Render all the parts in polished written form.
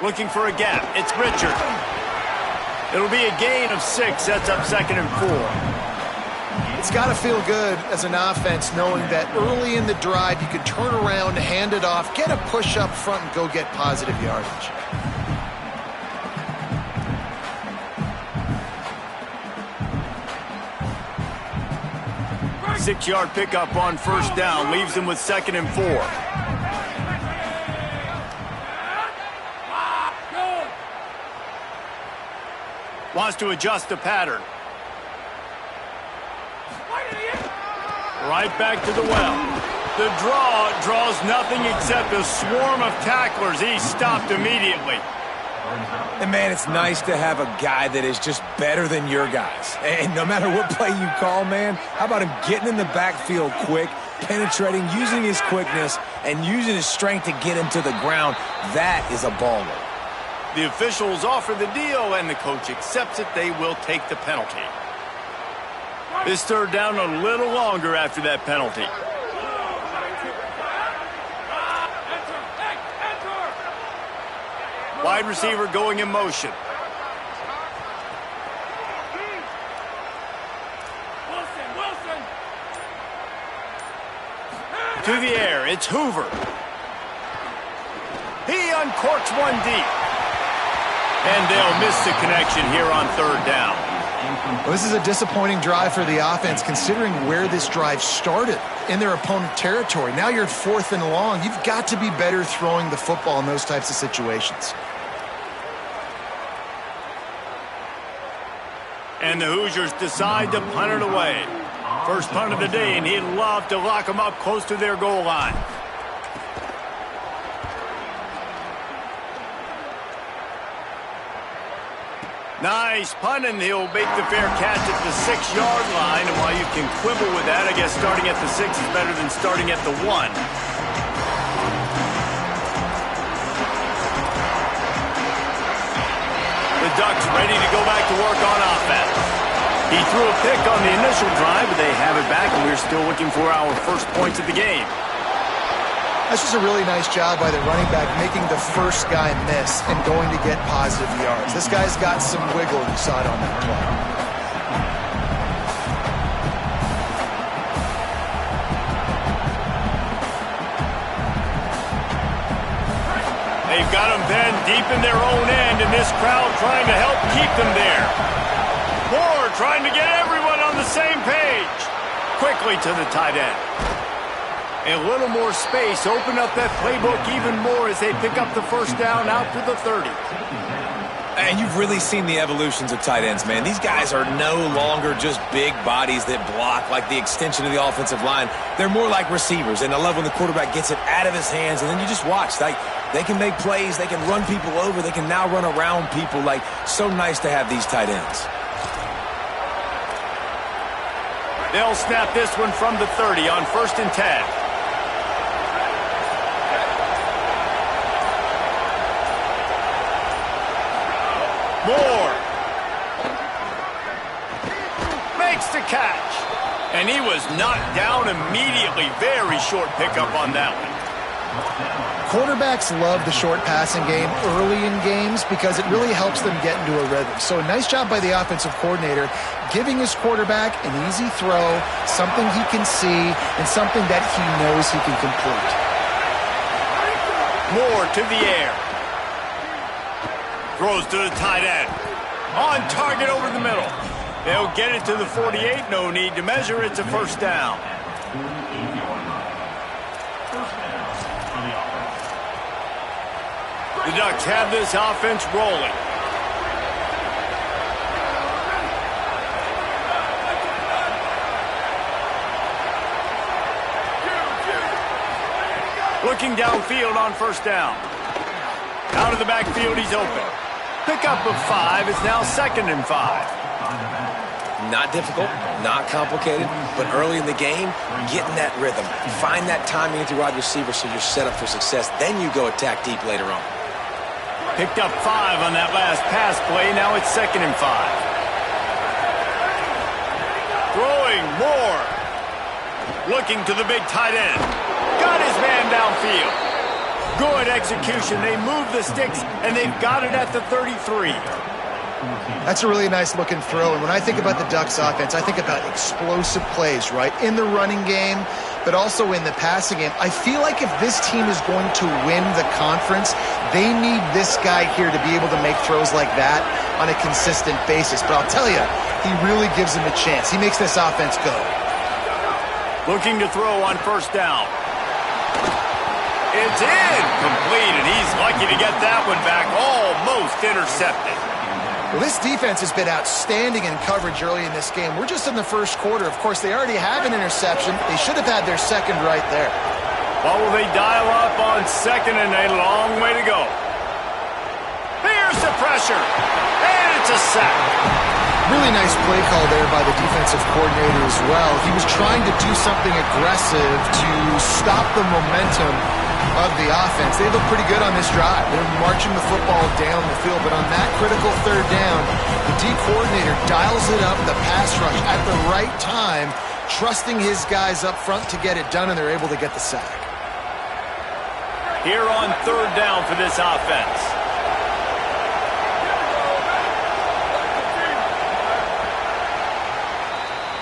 Looking for a gap. It's Richard. It'll be a gain of 6. Sets up 2nd and 4. It's got to feel good as an offense knowing that early in the drive you can turn around, hand it off, get a push up front, and go get positive yardage. Six-yard pickup on 1st down. Leaves him with 2nd and 4. Wants to adjust the pattern. Right back to the well. The draw draws nothing except a swarm of tacklers. He's stopped immediately. And, man, it's nice to have a guy that is just better than your guys. And no matter what play you call, man, how about him getting in the backfield quick, penetrating, using his quickness, and using his strength to get him to the ground? That is a baller. The officials offer the deal, and the coach accepts it. They will take the penalty. This 3rd down a little longer after that penalty. Wide receiver going in motion. To the air, it's Hoover. He uncorks one deep. And they'll miss the connection here on 3rd down. Well, this is a disappointing drive for the offense considering where this drive started in their opponent territory. Now you're at 4th and long. You've got to be better throwing the football in those types of situations. And the Hoosiers decide to punt it away. First punt of the day, and he'd love to lock them up close to their goal line. Nice punt, and he'll make the fair catch at the 6-yard line. And while you can quibble with that, I guess starting at the 6 is better than starting at the 1. The Ducks ready to go back to work on offense. He threw a pick on the initial drive, but they have it back, and we're still looking for our first points of the game. That's just a really nice job by the running back, making the first guy miss and going to get positive yards. This guy's got some wiggle. You saw it on that play. They've got them then deep in their own end, and this crowd trying to help keep them there. Moore trying to get everyone on the same page. Quickly to the tight end. A little more space, open up that playbook even more as they pick up the 1st down out to the 30. And you've really seen the evolutions of tight ends, man. These guys are no longer just big bodies that block like the extension of the offensive line. They're more like receivers, and I love when the quarterback gets it out of his hands, and then you just watch. Like, they can make plays, they can run people over, they can now run around people. Like, so nice to have these tight ends. They'll snap this one from the 30 on 1st and 10. Moore makes the catch, and he was knocked down immediately. Very short pickup on that one. Quarterbacks love the short passing game early in games because it really helps them get into a rhythm. So a nice job by the offensive coordinator giving his quarterback an easy throw, something he can see, and something that he knows he can complete. Moore to the air. Throws to the tight end. On target over the middle. They'll get it to the 48. No need to measure. It's a 1st down. The Ducks have this offense rolling. Looking downfield on 1st down. Out of the backfield, he's open. Pickup of 5 is now 2nd and 5. Not difficult, not complicated, but early in the game, getting that rhythm. Find that timing with your wide receiver so you're set up for success. Then you go attack deep later on. Picked up 5 on that last pass play. Now it's 2nd and 5. Throwing Moore. Looking to the big tight end. Got his man downfield. Good execution. They move the sticks, and they've got it at the 33. That's a really nice looking throw. And when I think about the Ducks offense, I think about explosive plays, right? In the running game, but also in the passing game. I feel like if this team is going to win the conference, they need this guy here to be able to make throws like that on a consistent basis. But I'll tell you, he really gives them a chance. He makes this offense go. Looking to throw on first down. It's incomplete, and he's lucky to get that one back. Almost intercepted. Well, this defense has been outstanding in coverage early in this game. We're just in the first quarter. Of course, they already have an interception. They should have had their second right there. Well, will they dial up on second, and a long way to go. Here's the pressure, and it's a sack. Really nice play call there by the defensive coordinator as well. He was trying to do something aggressive to stop the momentum of the offense. They look pretty good on this drive. They're marching the football down the field, but on that critical third down, the D coordinator dials it up, the pass rush at the right time, trusting his guys up front to get it done, and they're able to get the sack. Here on third down for this offense.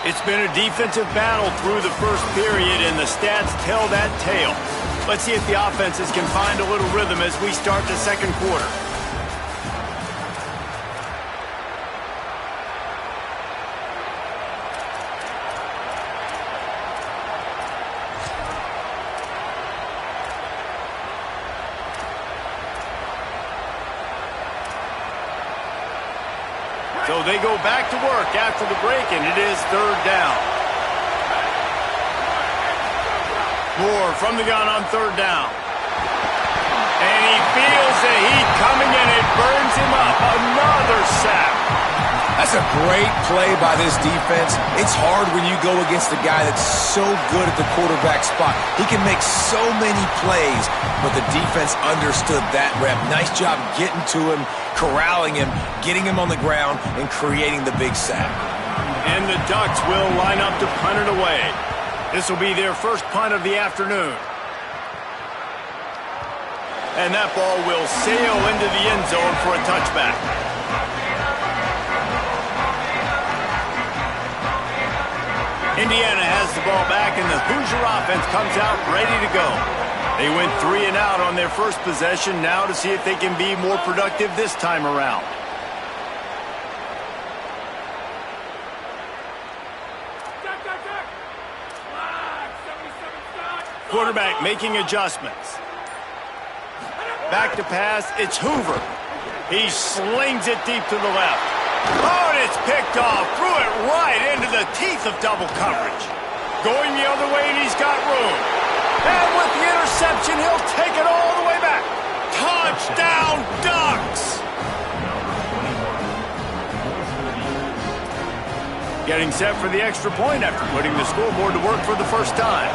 It's been a defensive battle through the first period, and the stats tell that tale. Let's see if the offenses can find a little rhythm as we start the second quarter. So they go back to work after the break, and it is third down. Moore from the gun on third down. And he feels the heat coming, and it burns him up. Another sack. That's a great play by this defense. It's hard when you go against a guy that's so good at the quarterback spot. He can make so many plays, but the defense understood that rep. Nice job getting to him, corralling him, getting him on the ground, and creating the big sack. And the Ducks will line up to punt it away. This will be their first punt of the afternoon. And that ball will sail into the end zone for a touchback. Indiana has the ball back, and the Hoosier offense comes out ready to go. They went 3 and out on their first possession, now to see if they can be more productive this time around. Quarterback making adjustments. Back to pass, it's Hoover. He slings it deep to the left. Oh, and it's picked off. Threw it right into the teeth of double coverage. Going the other way, and he's got room. And with the interception, he'll take it all the way back. Touchdown, Ducks! Getting set for the extra point after putting the scoreboard to work for the first time.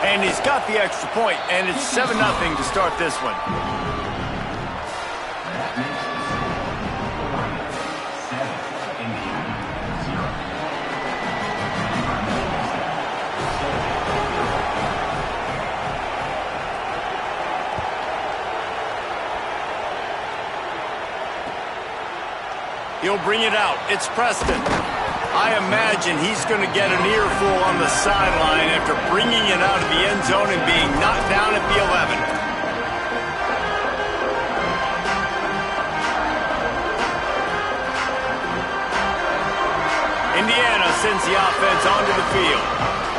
And he's got the extra point, and it's 7-0 to start this one. He'll bring it out. It's Preston. I imagine he's going to get an earful on the sideline after bringing it out of the end zone and being knocked down at the 11. Indiana sends the offense onto the field.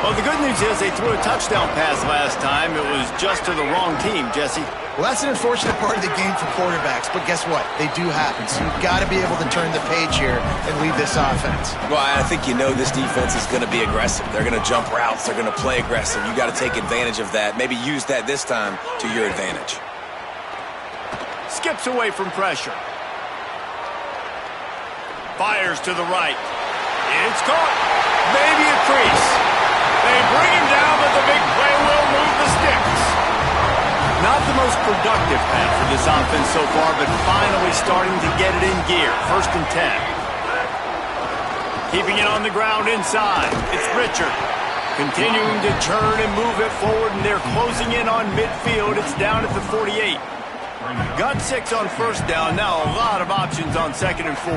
Well, the good news is they threw a touchdown pass last time. It was just to the wrong team, Jesse. Well, that's an unfortunate part of the game for quarterbacks, but guess what? They do happen, so you've got to be able to turn the page here and lead this offense. Well, I think you know this defense is going to be aggressive. They're going to jump routes. They're going to play aggressive. You got to take advantage of that. Maybe use that this time to your advantage. Skips away from pressure. Fires to the right. It's caught. Maybe a crease. They bring him down, but the big play will move the sticks. Not the most productive pass for this offense so far, but finally starting to get it in gear. 1st and 10. Keeping it on the ground inside. It's Richard. Continuing to churn and move it forward, and they're closing in on midfield. It's down at the 48. Got 6 on first down. Now a lot of options on 2nd and 4.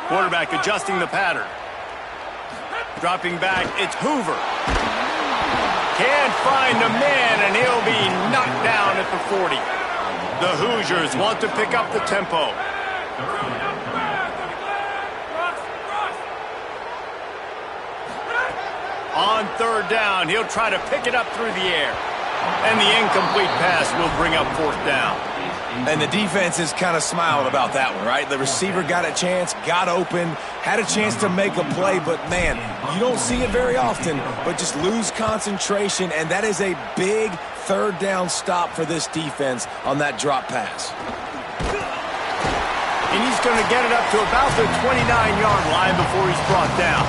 Quarterback adjusting the pattern. Dropping back, it's Hoover. Can't find a man, and he'll be knocked down at the 40. The Hoosiers want to pick up the tempo. On 3rd down, he'll try to pick it up through the air. And the incomplete pass will bring up 4th down. And the defense is kind of smiling about that one, right? The receiver got a chance, got open, had a chance to make a play, but, man, you don't see it very often, but just lose concentration, and that is a big 3rd down stop for this defense on that drop pass. And he's going to get it up to about the 29-yard line before he's brought down.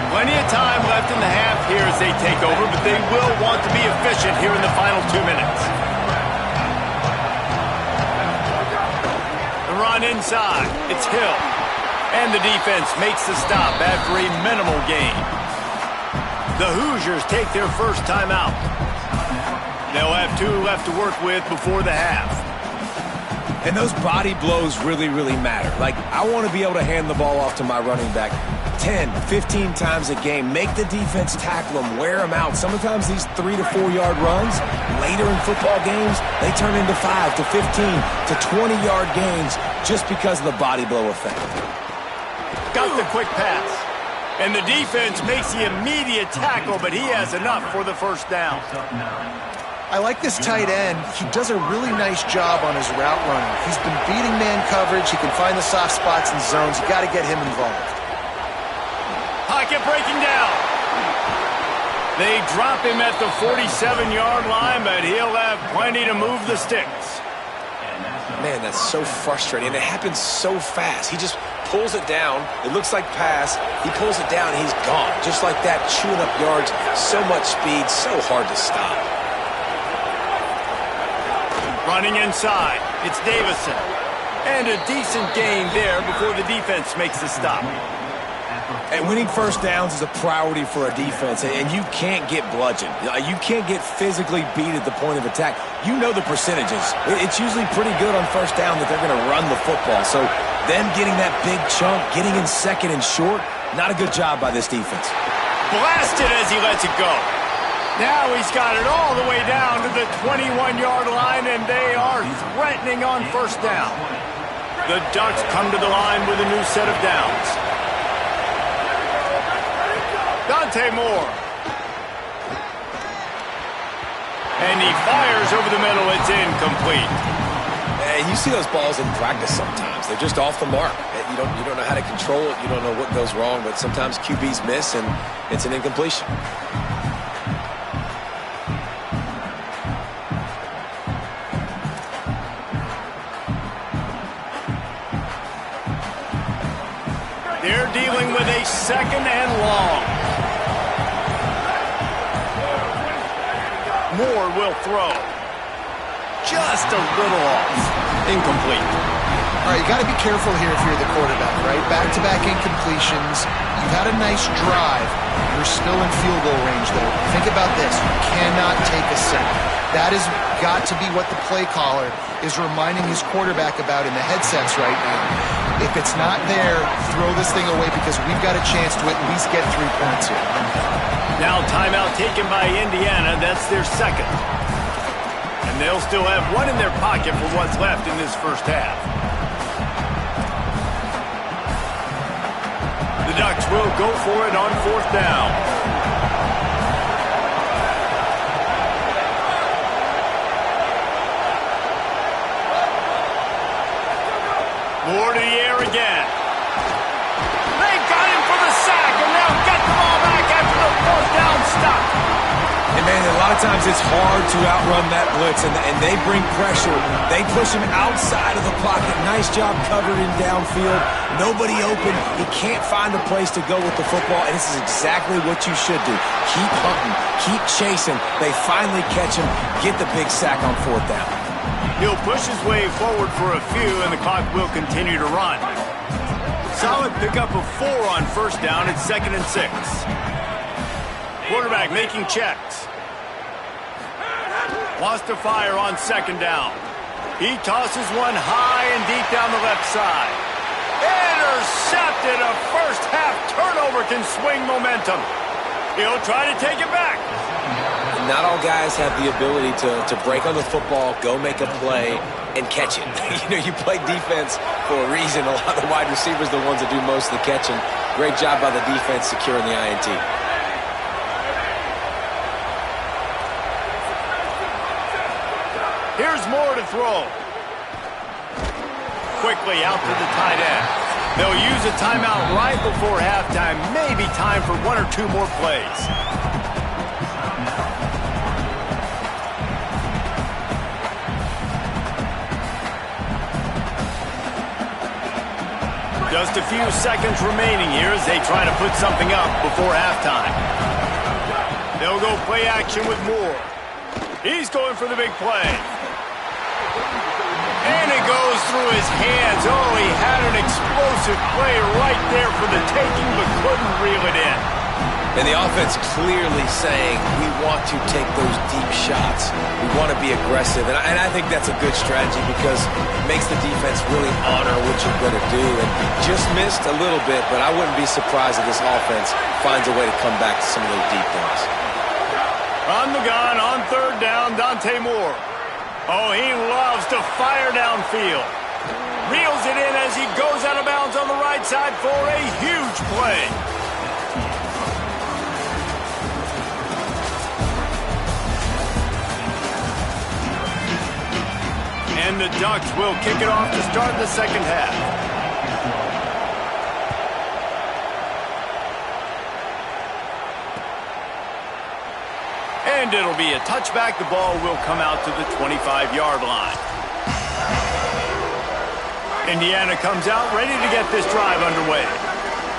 Plenty of time left in the half here as they take over, but they will want to be efficient here in the final 2 minutes. The run inside. It's Hill. And the defense makes the stop after a minimal gain. The Hoosiers take their first timeout. They'll have 2 left to work with before the half. And those body blows really, really matter. Like, I want to be able to hand the ball off to my running back 10, 15 times a game. Make the defense tackle them, wear them out. Sometimes these 3 to 4 yard runs, later in football games, they turn into 5 to 15 to 20 yard gains just because of the body blow effect. Got the quick pass. And the defense makes the immediate tackle, but he has enough for the first down. I like this tight end. He does a really nice job on his route running. He's been beating man coverage. He can find the soft spots and zones. You got to get him involved. Pocket breaking down. They drop him at the 47-yard line, but he'll have plenty to move the sticks. Man, that's so frustrating, and it happens so fast. He just pulls it down. It looks like pass. He pulls it down, and he's gone. Just like that, chewing up yards. So much speed, so hard to stop. Running inside, it's Davison. And a decent gain there before the defense makes the stop. And winning first downs is a priority for a defense, and you can't get bludgeoned. You can't get physically beat at the point of attack. You know the percentages. It's usually pretty good on first down that they're going to run the football. So them getting that big chunk, getting in 2nd and short, not a good job by this defense. Blasted as he lets it go. Now he's got it all the way down to the 21-yard line, and they are threatening on first down. The Ducks come to the line with a new set of downs. Dante Moore. And he fires over the middle. It's incomplete. And you see those balls in practice sometimes. They're just off the mark. You don't know how to control it. You don't know what goes wrong, but sometimes QBs miss, and it's an incompletion. They're dealing with a 2nd and long. Moore will throw. Just a little off. Incomplete. All right, you got to be careful here if you're the quarterback, right? Back-to-back incompletions. You've had a nice drive. You're still in field goal range, though. Think about this. You cannot take a sack. That has got to be what the play caller is reminding his quarterback about in the headsets right now. If it's not there, throw this thing away because we've got a chance to at least get 3 points here. Now timeout taken by Indiana. That's their 2nd. And they'll still have 1 in their pocket for what's left in this first half. The Ducks will go for it on 4th down. Moore to the air again. They've got him for the sack, and they'll get the ball back after the 4th down stop. And man, a lot of times it's hard to outrun that blitz, and they bring pressure. They push him outside of the pocket. Nice job covered in downfield. Nobody open. He can't find a place to go with the football, and this is exactly what you should do. Keep hunting. Keep chasing. They finally catch him. Get the big sack on 4th down. He'll push his way forward for a few, and the clock will continue to run. Solid pickup of 4 on 1st down. It's 2nd and 6. Quarterback making checks. Wants to fire on 2nd down. He tosses one high and deep down the left side. Intercepted. A first-half turnover can swing momentum. He'll try to take it back. Not all guys have the ability to break on the football, go make a play, and catch it. You play defense for a reason. A lot of the wide receivers are the ones that do most of the catching. Great job by the defense securing the INT. Here's Moore to throw. Quickly out to the tight end. They'll use a timeout right before halftime. Maybe time for 1 or 2 more plays. Just a few seconds remaining here as they try to put something up before halftime. They'll go play action with Moore. He's going for the big play. And it goes through his hands. Oh, he had an explosive play right there for the taking, but couldn't reel it in. And the offense clearly saying, we want to take those deep shots. We want to be aggressive. And I think that's a good strategy because it makes the defense really honor what you're going to do. And just missed a little bit, but I wouldn't be surprised if this offense finds a way to come back to some of those deep things. On the gun, on 3rd down, Dante Moore. Oh, he loves to fire downfield. Reels it in as he goes out of bounds on the right side for a huge play. And the Ducks will kick it off to start the 2nd half. And it'll be a touchback. The ball will come out to the 25-yard line. Indiana comes out ready to get this drive underway.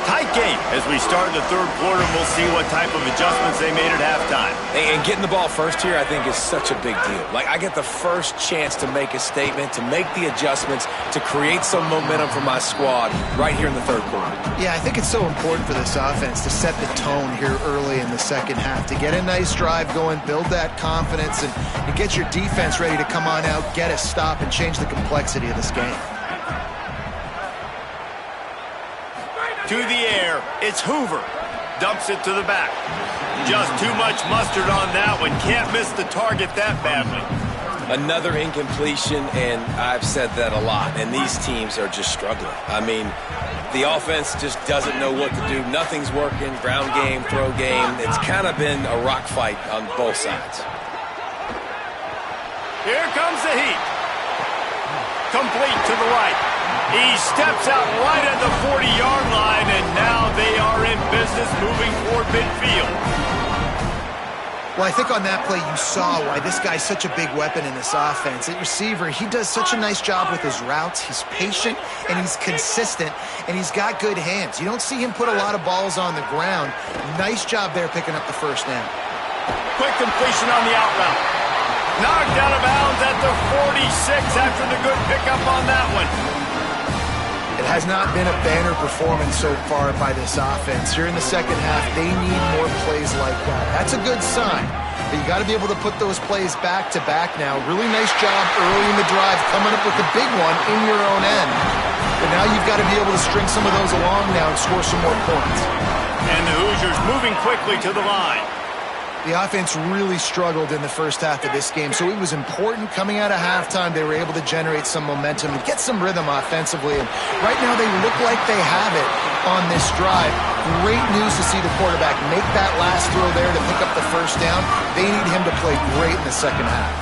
Tight game as we start the 3rd quarter. We'll see what type of adjustments they made at halftime. And getting the ball first here, I think, is such a big deal. Like, I get the first chance to make a statement, to make the adjustments, to create some momentum for my squad right here in the 3rd quarter. Yeah, I think it's so important for this offense to set the tone here early in the 2nd half, to get a nice drive going, build that confidence, and get your defense ready to come on out, get a stop, and change the complexity of this game. To the air, it's Hoover. Dumps it to the back. Just too much mustard on that one. Can't miss the target that badly. Another incompletion, and I've said that a lot, and these teams are just struggling. I mean, the offense just doesn't know what to do. Nothing's working. Ground game, throw game. It's kind of been a rock fight on both sides. Here comes the heat. Complete to the right. He steps out right at the 40-yard line, and now they are in business moving toward midfield. Well, I think on that play you saw why this guy's such a big weapon in this offense. At receiver, he does such a nice job with his routes. He's patient, and he's consistent, and he's got good hands. You don't see him put a lot of balls on the ground. Nice job there picking up the 1st down. Quick completion on the out route. Knocked out of bounds at the 46 after the good pickup on that one. It has not been a banner performance so far by this offense. Here in the 2nd half, they need more plays like that. That's a good sign. But you got to be able to put those plays back to back now. Really nice job early in the drive, coming up with the big one in your own end. But now you've got to be able to string some of those along now and score some more points. And the Hoosiers moving quickly to the line. The offense really struggled in the 1st half of this game, so it was important coming out of halftime. They were able to generate some momentum and get some rhythm offensively. And right now they look like they have it on this drive. Great news to see the quarterback make that last throw there to pick up the 1st down. They need him to play great in the 2nd half.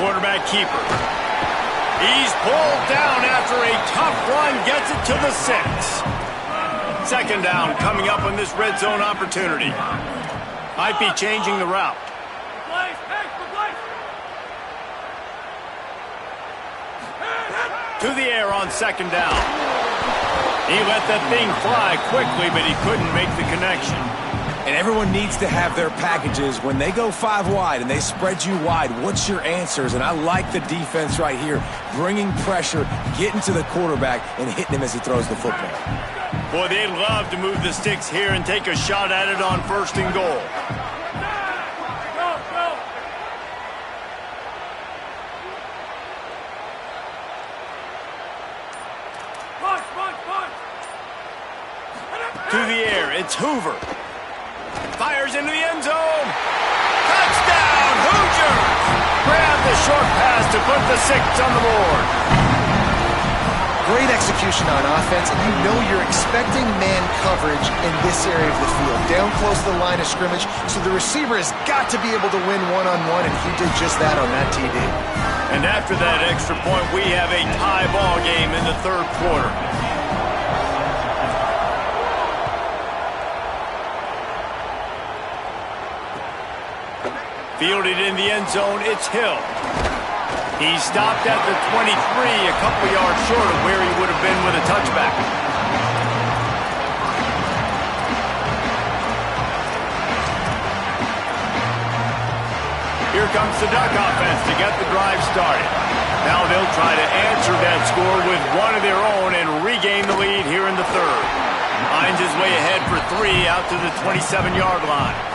Quarterback keeper. He's pulled down after a tough run, gets it to the 6. Second down coming up on this red zone opportunity. Might be changing the route. To the air on second down. He let that thing fly quickly, but he couldn't make the connection. And everyone needs to have their packages. When they go 5 wide and they spread you wide, what's your answers? And I like the defense right here, bringing pressure, getting to the quarterback, and hitting him as he throws the football. Boy, they'd love to move the sticks here and take a shot at it on first and goal. To the air, it's Hoover. Fires into the end zone. Touchdown, Hoosiers! Grab the short pass to put the 6 on the board. Great execution on offense, and you know you're expecting man coverage in this area of the field, down close to the line of scrimmage, so the receiver has got to be able to win one-on-one, and he did just that on that TD. And after that extra point, we have a tie ball game in the third quarter. Fielded in the end zone, it's Hill. He stopped at the 23, a couple yards short of where he would have been with a touchback. Here comes the Duck offense to get the drive started. Now they'll try to answer that score with one of their own and regain the lead here in the third. Finds his way ahead for 3 out to the 27-yard line.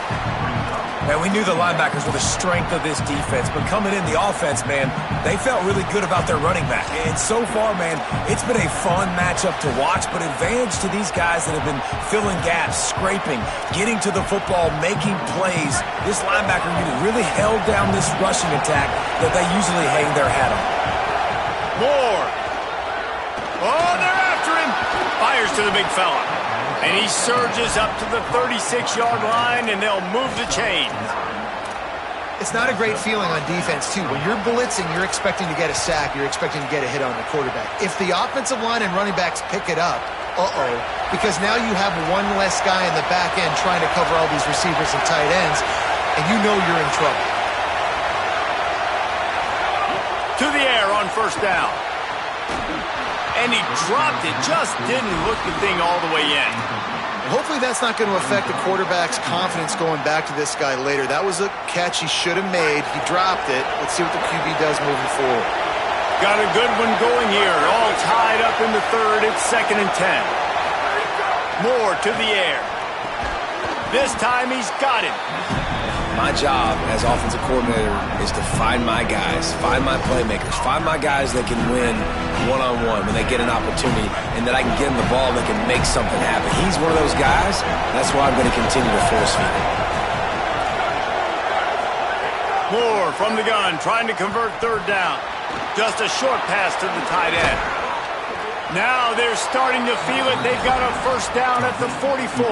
Man, we knew the linebackers were the strength of this defense, but coming in the offense, man, they felt really good about their running back. And so far, man, it's been a fun matchup to watch, but advantage to these guys that have been filling gaps, scraping, getting to the football, making plays. This linebacker unit really held down this rushing attack that they usually hang their hat on. Moore. Oh, they're after him. Fires to the big fella. And he surges up to the 36-yard line, and they'll move the chains. It's not a great feeling on defense, too. When you're blitzing, you're expecting to get a sack. You're expecting to get a hit on the quarterback. If the offensive line and running backs pick it up, because now you have one less guy in the back end trying to cover all these receivers and tight ends, and you know you're in trouble. To the air on first down. And he dropped it, just didn't look the thing all the way in. Hopefully that's not going to affect the quarterback's confidence going back to this guy later. That was a catch he should have made. He dropped it. Let's see what the QB does moving forward. Got a good one going here. All tied up in the third. It's 2nd and 10. Moore to the air. This time he's got it. My job as offensive coordinator is to find my guys, find my playmakers, find my guys that can win one-on-one when they get an opportunity, and that I can get them the ball and they can make something happen. He's one of those guys. That's why I'm going to continue to force feed him. Moore from the gun, trying to convert third down. Just a short pass to the tight end. Now they're starting to feel it. They've got a first down at the 44.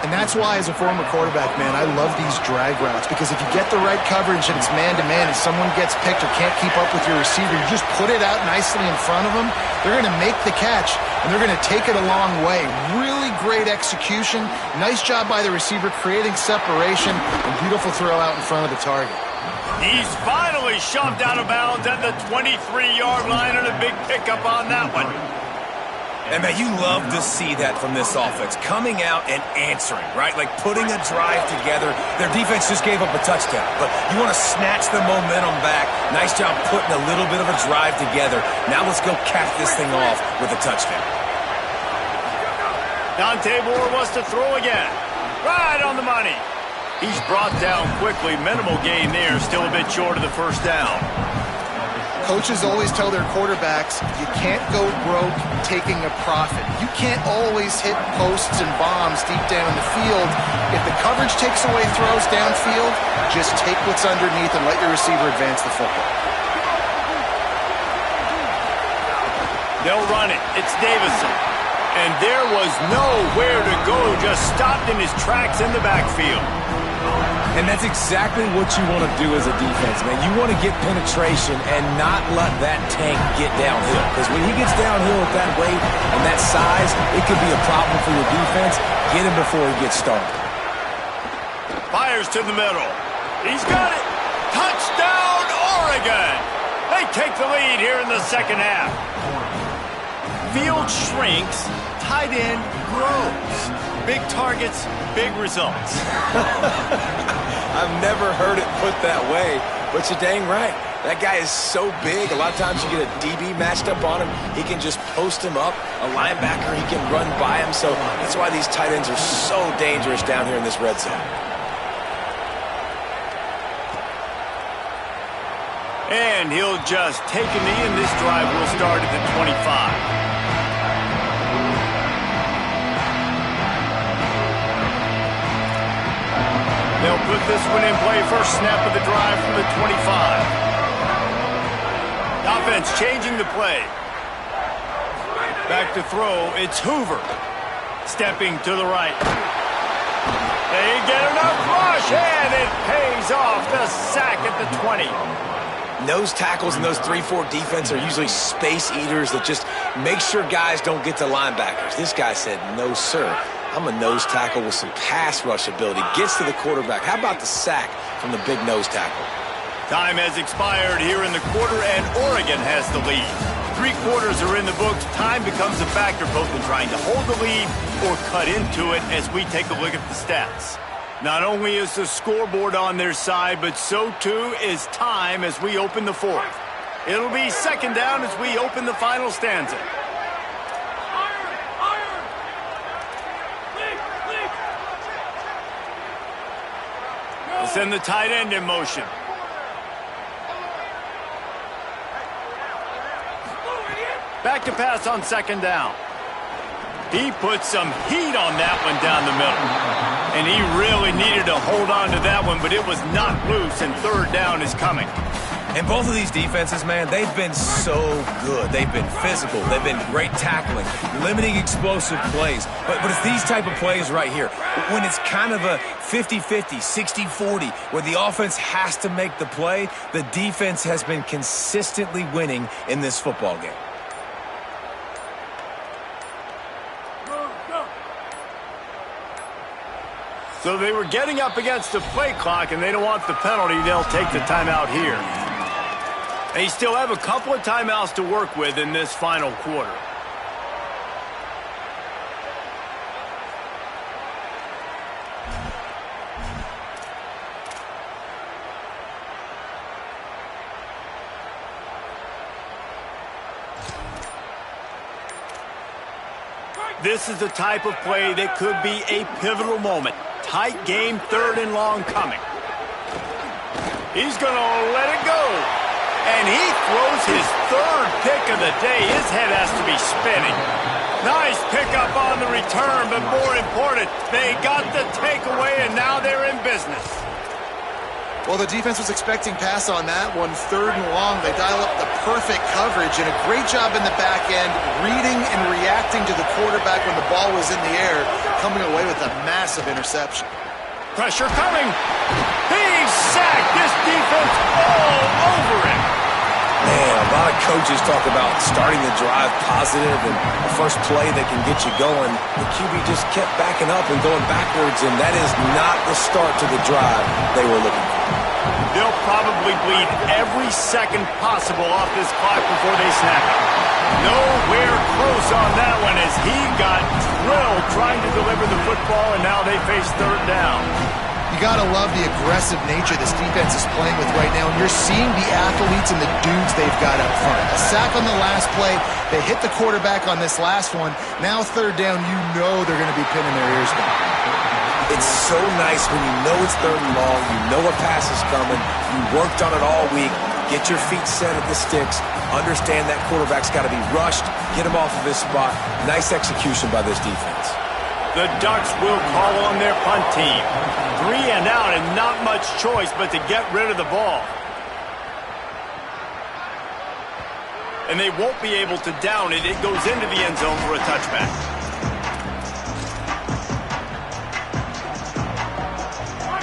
And that's why, as a former quarterback, man, I love these drag routes, because if you get the right coverage and it's man-to-man and someone gets picked or can't keep up with your receiver, you just put it out nicely in front of them, they're going to make the catch, and they're going to take it a long way. Really great execution. Nice job by the receiver creating separation, and beautiful throw out in front of the target. He's finally shoved out of bounds at the 23-yard line, and a big pickup on that one. And, man, you love to see that from this offense, coming out and answering, right? Like putting a drive together. Their defense just gave up a touchdown, but you want to snatch the momentum back. Nice job putting a little bit of a drive together. Now let's go cap this thing off with a touchdown. Dante Moore wants to throw again. Right on the money. He's brought down quickly. Minimal gain there, still a bit short of the first down. Coaches always tell their quarterbacks, you can't go broke taking a profit. You can't always hit posts and bombs deep down in the field. If the coverage takes away throws downfield, just take what's underneath and let your receiver advance the football. They'll run it. It's Davison. And there was nowhere to go, just stopped in his tracks in the backfield. And that's exactly what you want to do as a defense, man. You want to get penetration and not let that tank get downhill. Because when he gets downhill with that weight and that size, it could be a problem for your defense. Get him before he gets started. Fires to the middle. He's got it. Touchdown, Oregon. They take the lead here in the second half. Field shrinks, tight end grows. Big targets, big results. I've never heard it put that way, but you're dang right. That guy is so big. A lot of times you get a DB matched up on him. He can just post him up. A linebacker, he can run by him. So that's why these tight ends are so dangerous down here in this red zone. And he'll just take a knee, and this drive will start at the 25. They'll put this one in play. First snap of the drive from the 25. Offense changing the play. Back to throw. It's Hoover. Stepping to the right. They get enough rush, and it pays off. The sack at the 20. Nose tackles in those 3-4 defense are usually space eaters that just make sure guys don't get to linebackers. This guy said, no, sir. I'm a nose tackle with some pass rush ability. Gets to the quarterback. How about the sack from the big nose tackle? Time has expired here in the quarter, and Oregon has the lead. 3 quarters are in the books. Time becomes a factor both in trying to hold the lead or cut into it as we take a look at the stats. Not only is the scoreboard on their side, but so too is time as we open the fourth. It'll be second down as we open the final stanza. We'll send the tight end in motion. Back to pass on second down. He put some heat on that one down the middle. And he really needed to hold on to that one, but it was knocked loose, and third down is coming. And both of these defenses, man, they've been so good. They've been physical. They've been great tackling, limiting explosive plays. But it's these type of plays right here, when it's kind of a 50-50, 60-40, where the offense has to make the play, the defense has been consistently winning in this football game. So they were getting up against the play clock, and they don't want the penalty. They'll take the timeout here. They still have a couple of timeouts to work with in this final quarter. This is the type of play that could be a pivotal moment. Tight game, third and long coming. He's going to let it go. And he throws his third pick of the day. His head has to be spinning. Nice pickup on the return, but more important, they got the takeaway, and now they're in business. Well, the defense was expecting pass on that one. Third and long, they dial up the perfect coverage, and a great job in the back end, reading and reacting to the quarterback when the ball was in the air, coming away with a massive interception. Pressure coming. He's sacked. This defense all over him. Man, a lot of coaches talk about starting the drive positive and the first play that can get you going. The QB just kept backing up and going backwards, and that is not the start to the drive they were looking for. They'll probably bleed every second possible off this clock before they snap it. Nowhere close on that one as he got drilled trying to deliver the football, and now they face third down. You got to love the aggressive nature this defense is playing with right now, and you're seeing the athletes and the dudes they've got up front. A sack on the last play. They hit the quarterback on this last one. Now third down, you know they're going to be pinning their ears back. It's so nice when you know it's third and long, you know a pass is coming, you worked on it all week, get your feet set at the sticks, understand that quarterback's got to be rushed, get him off of his spot. Nice execution by this defense. The Ducks will call on their punt team. 3 and out, and not much choice but to get rid of the ball. And they won't be able to down it. It goes into the end zone for a touchback.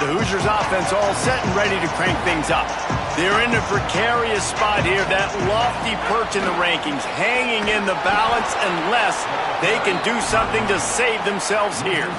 The Hoosiers offense all set and ready to crank things up. They're in a precarious spot here, that lofty perch in the rankings, hanging in the balance unless they can do something to save themselves here.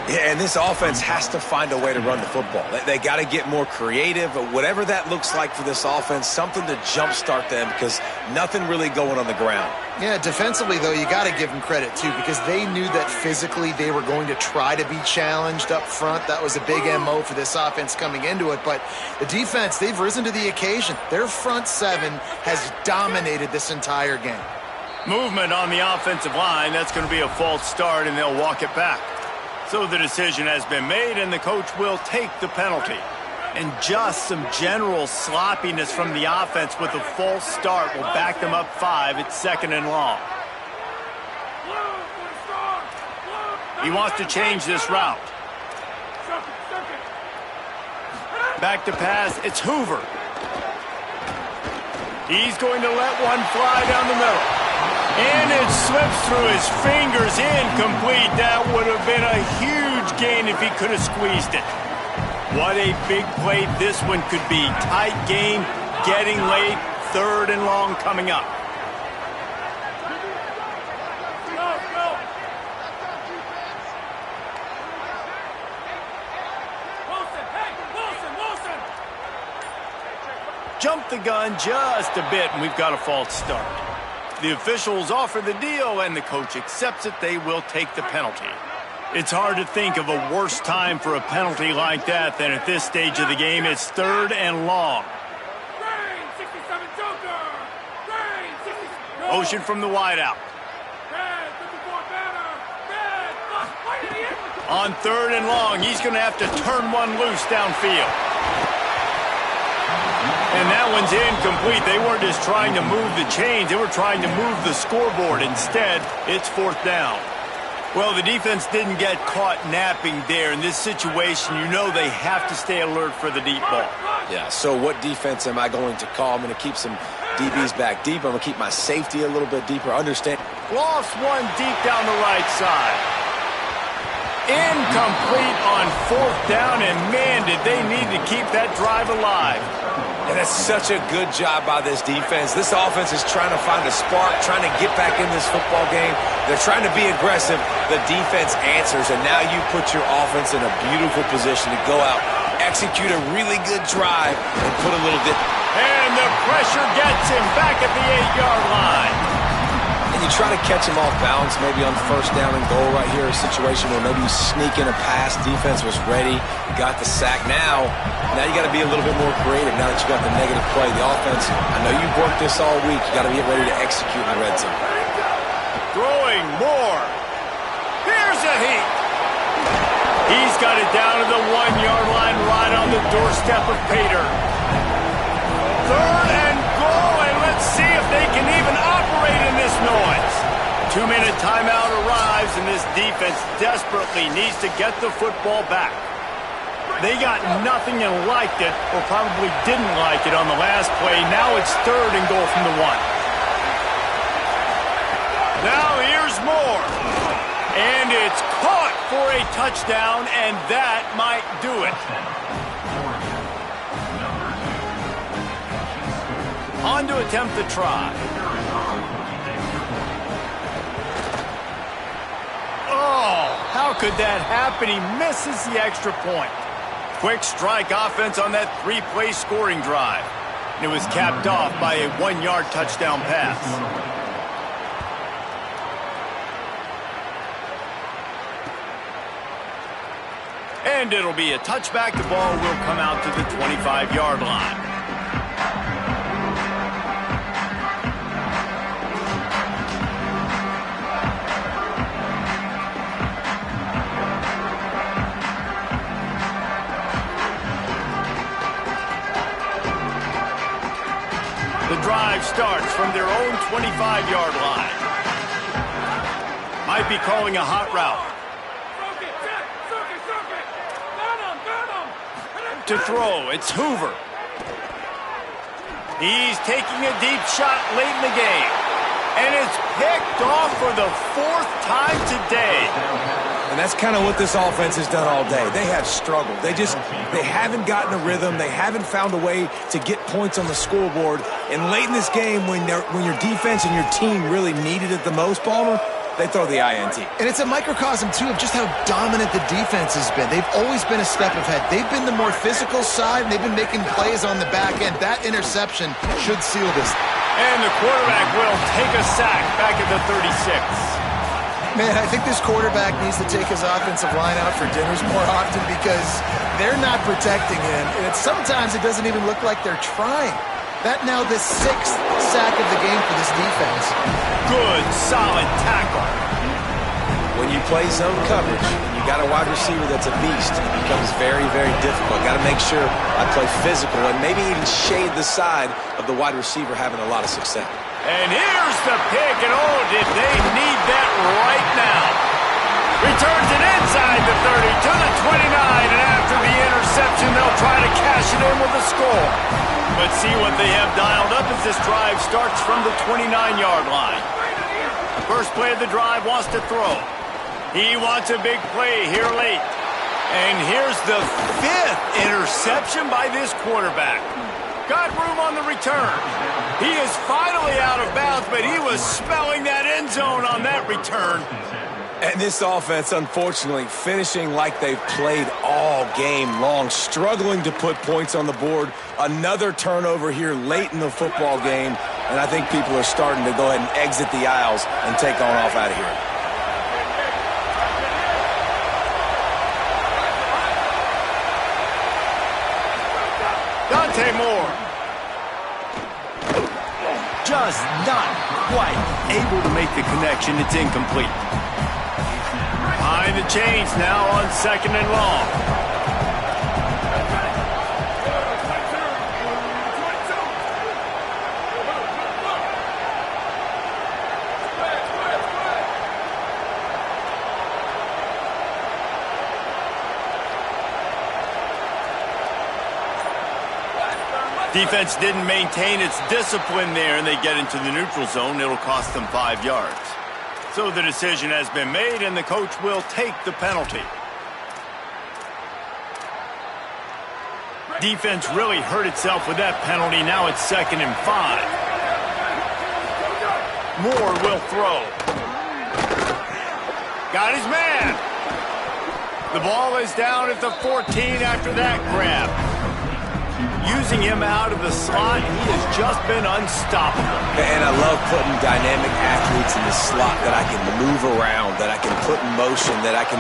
Yeah, and this offense has to find a way to run the football. They got to get more creative, whatever that looks like for this offense, something to jumpstart them because nothing really going on the ground. Yeah, defensively, though, you got to give them credit, too, because they knew that physically they were going to try to be challenged up front. That was a big MO for this offense coming into it. But the defense, they've risen to the occasion. Their front seven has dominated this entire game. Movement on the offensive line. That's going to be a false start, and they'll walk it back. So the decision has been made, and the coach will take the penalty. And just some general sloppiness from the offense with a false start will back them up 5. It's 2nd and long. He wants to change this route. Back to pass. It's Hoover. He's going to let one fly down the middle. And it slips through his fingers, incomplete. That would have been a huge gain if he could have squeezed it. What a big play this one could be. Tight game, getting late, 3rd and long coming up. Jump the gun just a bit, and we've got a false start. The officials offer the deal, and the coach accepts it. They will take the penalty. It's hard to think of a worse time for a penalty like that than at this stage of the game. It's 3rd and long. Motion from the wideout. On 3rd and long, he's going to have to turn one loose downfield. And that one's incomplete. They weren't just trying to move the chains. They were trying to move the scoreboard. Instead, it's 4th down. Well, the defense didn't get caught napping there. In this situation, you know they have to stay alert for the deep ball. Yeah, so what defense am I going to call? I'm going to keep some DBs back deep. I'm going to keep my safety a little bit deeper. Understand. Lost one deep down the right side. Incomplete on 4th down, and man, did they need to keep that drive alive. And that's such a good job by this defense. This offense is trying to find a spark, trying to get back in this football game. They're trying to be aggressive. The defense answers, and now you put your offense in a beautiful position to go out, execute a really good drive, and put a little dip. And the pressure gets him back at the 8-yard line. And you try to catch him off balance, maybe on 1st down and goal right here, a situation where maybe you sneak in a pass, defense was ready, got the sack. Now you got to be a little bit more creative now that you got the negative play. The offense, I know you've worked this all week. You got to get ready to execute in the red zone. Throwing more. Here's a heat. He's got it down to the 1-yard line right on the doorstep of Pater. 3rd and goal, and let's see if they can even operate in this noise. 2-minute timeout arrives, and this defense desperately needs to get the football back. They got nothing and liked it, or probably didn't like it on the last play. Now it's 3rd and goal from the 1. Now here's more. And it's caught for a touchdown, and that might do it. On to attempt the try. Oh, how could that happen? He misses the extra point. Quick strike offense on that 3-play scoring drive. And it was capped off by a 1-yard touchdown pass. And it'll be a touchback. The ball will come out to the 25-yard line. The drive starts from their own 25-yard line. Might be calling a hot route. To throw, it's Hoover. He's taking a deep shot late in the game. And it's picked off for the 4th time today. And that's kind of what this offense has done all day. They have struggled. They haven't gotten a rhythm. They haven't found a way to get points on the scoreboard. And late in this game, when your defense and your team really needed it the most, Palmer, they throw the INT. And it's a microcosm, too, of just how dominant the defense has been. They've always been a step ahead. They've been the more physical side, and they've been making plays on the back end. That interception should seal this. And the quarterback will take a sack back at the 36. Man, I think this quarterback needs to take his offensive line out for dinners more often because they're not protecting him. And sometimes it doesn't even look like they're trying. That now the 6th sack of the game for this defense. Good, solid tackle. When you play zone coverage and you got a wide receiver that's a beast, it becomes very, very difficult. Got to make sure I play physical and maybe even shade the side of the wide receiver having a lot of success. And here's the pick, and oh, did they need that right now. Returns it inside the 30 to the 29, and after the interception, they'll try to cash it in with a score. But see what they have dialed up as this drive starts from the 29-yard line. First play of the drive wants to throw. He wants a big play here late. And here's the 5th interception by this quarterback. Got room on the return. He is finally out of bounds, but he was smelling that end zone on that return. And this offense, unfortunately, finishing like they've played all game long, struggling to put points on the board. Another turnover here late in the football game, and I think people are starting to go ahead and exit the aisles and take on off out of here. Dante Moore. Just not quite able to make the connection. It's incomplete. Behind the chains now on 2nd and long. Defense didn't maintain its discipline there, and they get into the neutral zone. It'll cost them 5 yards. So the decision has been made, and the coach will take the penalty. Defense really hurt itself with that penalty. Now it's 2nd and 5. Moore will throw. Got his man. The ball is down at the 14 after that grab. Using him out of the slot, he has just been unstoppable. And I love putting dynamic athletes in the slot that I can move around, that I can put in motion, that I can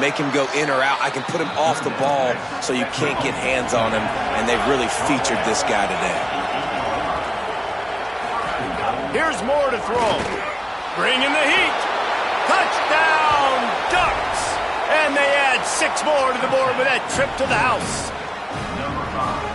make him go in or out. I can put him off the ball so you can't get hands on him, and they've really featured this guy today. Here's Moore to throw. Bringing the heat. Touchdown, Ducks! And they add 6 more to the board with that trip to the house.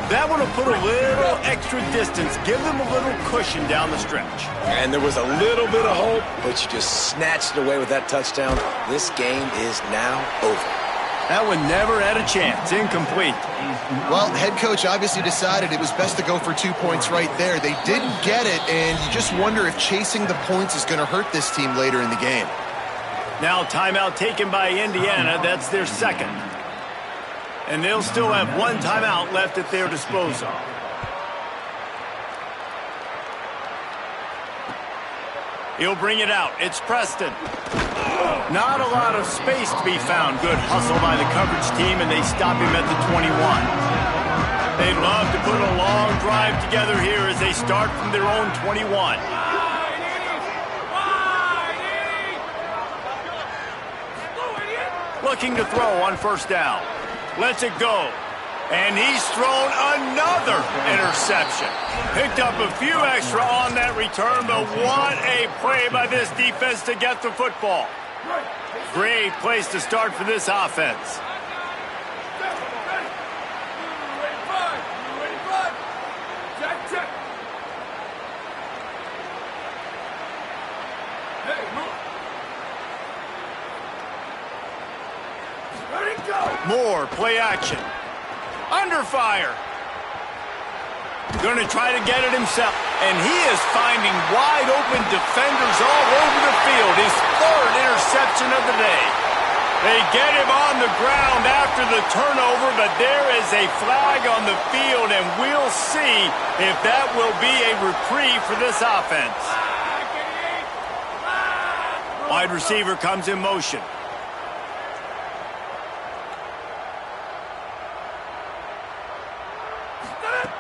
That one will put a little extra distance, give them a little cushion down the stretch. And there was a little bit of hope, but you just snatched it away with that touchdown. This game is now over. That one never had a chance. Incomplete. Well, head coach obviously decided it was best to go for 2 points right there. They didn't get it, and you just wonder if chasing the points is going to hurt this team later in the game. Now timeout taken by Indiana. That's their 2nd. And they'll still have 1 timeout left at their disposal. He'll bring it out. It's Preston. Not a lot of space to be found. Good hustle by the coverage team, and they stop him at the 21. They'd love to put a long drive together here as they start from their own 21. Looking to throw on 1st down. Lets it go. And he's thrown another interception. Picked up a few extra on that return, but what a play by this defense to get the football. Great place to start for this offense. Moore, play action. Under fire. Going to try to get it himself. And he is finding wide open defenders all over the field. His 3rd interception of the day. They get him on the ground after the turnover, but there is a flag on the field, and we'll see if that will be a reprieve for this offense. Wide receiver comes in motion.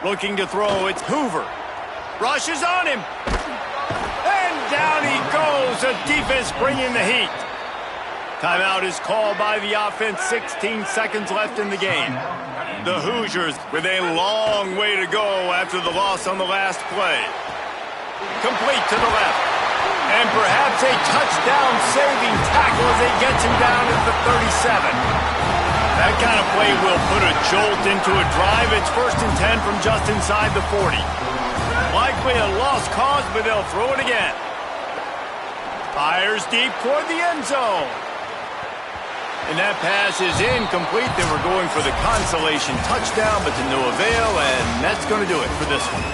Looking to throw, it's Hoover. Rushes on him. And down he goes. The defense bringing the heat. Timeout is called by the offense. 16 seconds left in the game. The Hoosiers with a long way to go after the loss on the last play. Complete to the left. And perhaps a touchdown-saving tackle as he gets him down at the 37. That kind of play will put a jolt into a drive. It's 1st and 10 from just inside the 40. Likely a lost cause, but they'll throw it again. Fires deep toward the end zone. And that pass is incomplete. They were going for the consolation touchdown, but to no avail, and that's going to do it for this one.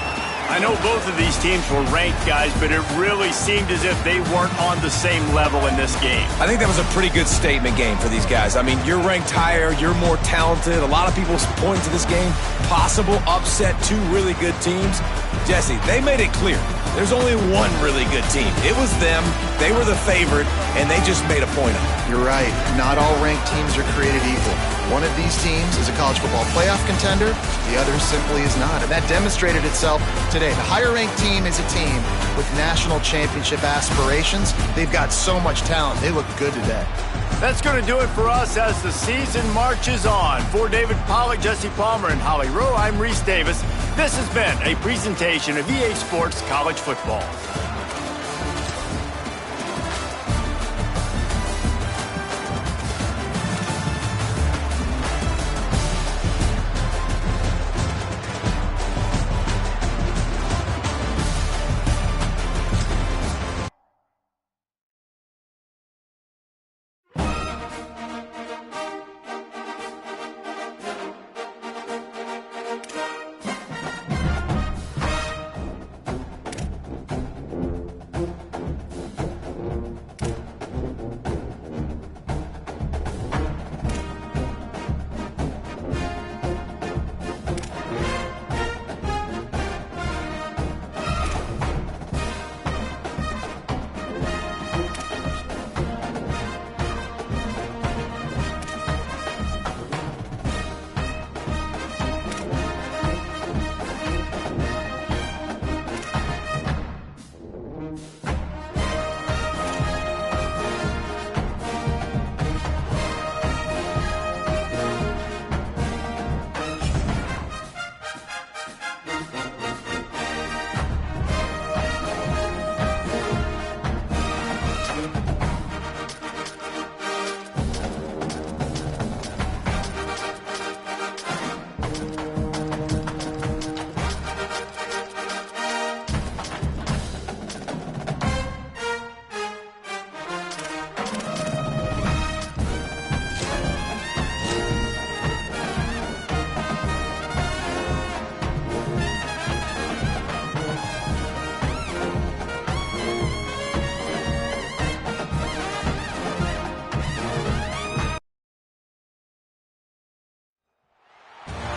I know both of these teams were ranked, guys, but it really seemed as if they weren't on the same level in this game. I think that was a pretty good statement game for these guys. I mean, you're ranked higher, you're more talented. A lot of people point to this game, possible upset, two really good teams. Jesse, they made it clear. There's only one really good team. It was them. They were the favorite, and they just made a point of it. You're right. Not all ranked teams are created equal. One of these teams is a college football playoff contender. The other simply is not. And that demonstrated itself today. The higher-ranked team is a team with national championship aspirations. They've got so much talent. They look good today. That's going to do it for us as the season marches on. For David Pollack, Jesse Palmer, and Holly Rowe, I'm Reese Davis. This has been a presentation of EA Sports College Football.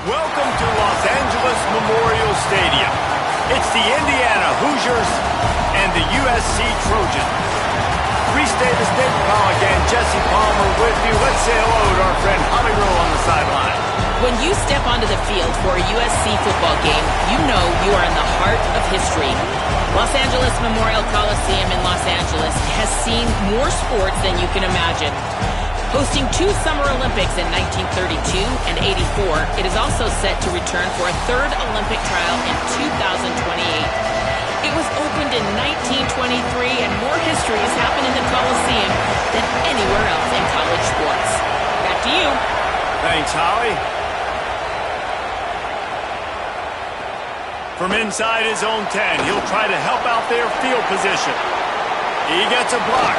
Welcome to Los Angeles Memorial Stadium. It's the Indiana Hoosiers and the USC Trojans. Reese Davis, David Pollack, and Jesse Palmer with you. Let's say hello to our friend Holly Rowe on the sideline. When you step onto the field for a USC football game, you know you are in the heart of history. Los Angeles Memorial Coliseum in Los Angeles has seen more sports than you can imagine. Hosting 2 Summer Olympics in 1932 and 84, it is also set to return for a 3rd Olympic trial in 2028. It was opened in 1923, and more history has happened in the Coliseum than anywhere else in college sports. Back to you. Thanks, Holly. From inside his own 10, he'll try to help out their field position. He gets a block.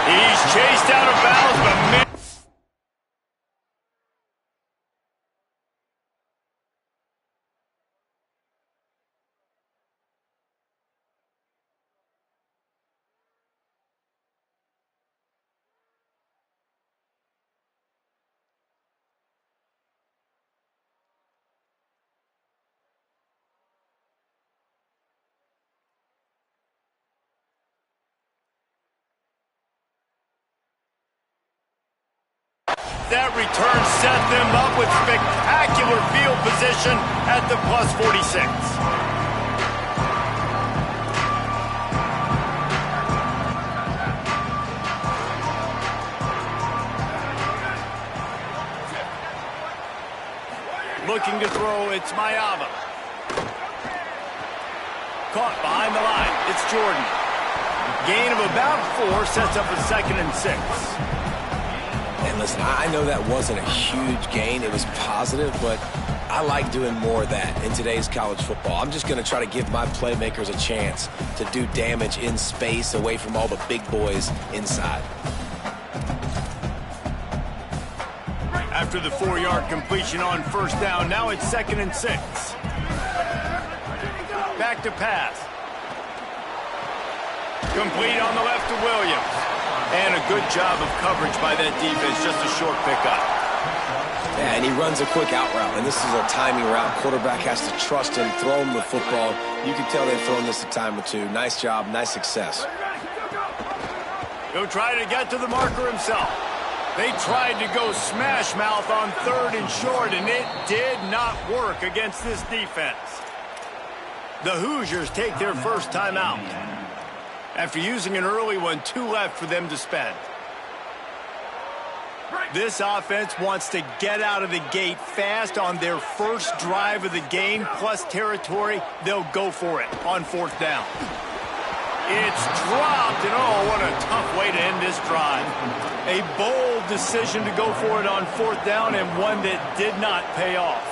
He's chased out of bounds, but That return set them up with spectacular field position at the plus 46. Looking to throw, it's Mayava. Caught behind the line, it's Jordan. Gain of about 4 sets up a 2nd and 6. And listen, I know that wasn't a huge gain. It was positive, but I like doing more of that in today's college football. I'm just going to try to give my playmakers a chance to do damage in space away from all the big boys inside. After the 4-yard completion on 1st down, now it's 2nd and 6. Back to pass. Complete on the left to Williams. And a good job of coverage by that defense, just a short pickup. Yeah, and he runs a quick out route, and this is a timing route. Quarterback has to trust him, throw him the football. You can tell they've thrown this a time or two. Nice job, nice success. He'll try to get to the marker himself. They tried to go smash mouth on 3rd and short, and it did not work against this defense. The Hoosiers take their first timeout. After using an early one, 2 left for them to spend. This offense wants to get out of the gate fast on their first drive of the game, plus territory. They'll go for it on 4th down. It's dropped, and oh, what a tough way to end this drive. A bold decision to go for it on 4th down, and one that did not pay off.